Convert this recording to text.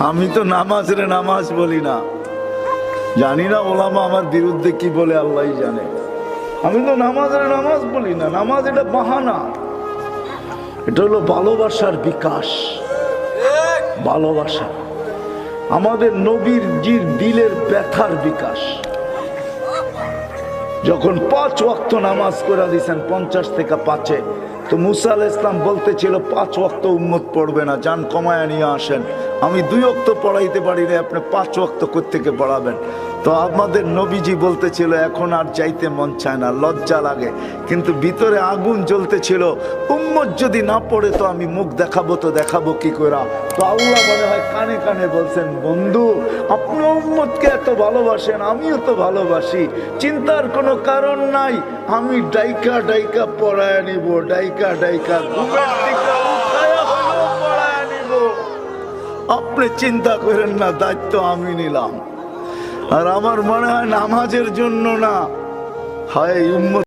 আমি তো নামাজ রে নামাজ বলি না, জানি না ওলামা আমার বিরুদ্ধে কি বলে আল্লাহই জানে। আমি তো নামাজ রে নামাজ বলি না, নামাজ এটা বাহানা, এটা হলো ভালোবাসার বিকাশ। ভালোবাসা আমাদের নবীর জির দিলের ব্যথার বিকাশ। যখন 5 ওয়াক্ত নামাজ করে দিয়েছেন 50 থেকে 5-এ, তো মুসা আলাইহিস সালাম বলতেছিল 5 ওয়াক্ত উম্মত পড়বে না, যান কমায়া নিয়ে আসেন। আমি 2 ওয়াক্ত পড়াইতে পারি না, আপনি 5 ওয়াক্ত কোত্থেকে পড়াবেন? তো আমাদের নবীজি বলতেছিল এখন আর যাইতে মন চায় না, লজ্জা লাগে, কিন্তু ভিতরে আগুন জ্বলতেছিল, উম্মত যদি না পড়ে তো আমি মুখ দেখাবো, তো দেখাবো কি করে? তো আল্লাহ মনে হয় কানে কানে বলছেন, বন্ধু আপনি উম্মতকে এত ভালোবাসেন, আমিও তো ভালোবাসি, চিন্তার কোনো কারণ নাই, আমি ডাইকা ডাইকা পড়ায় নিব, ডাইকা ডাইকা ঘুমের দিকে উঠায়া হলেও পড়ায় নিব। আপনি চিন্তা করেন না, দায়িত্ব আমি নিলাম। আর আমার মনে হয় নামাজের জন্য না, হয় উম্মত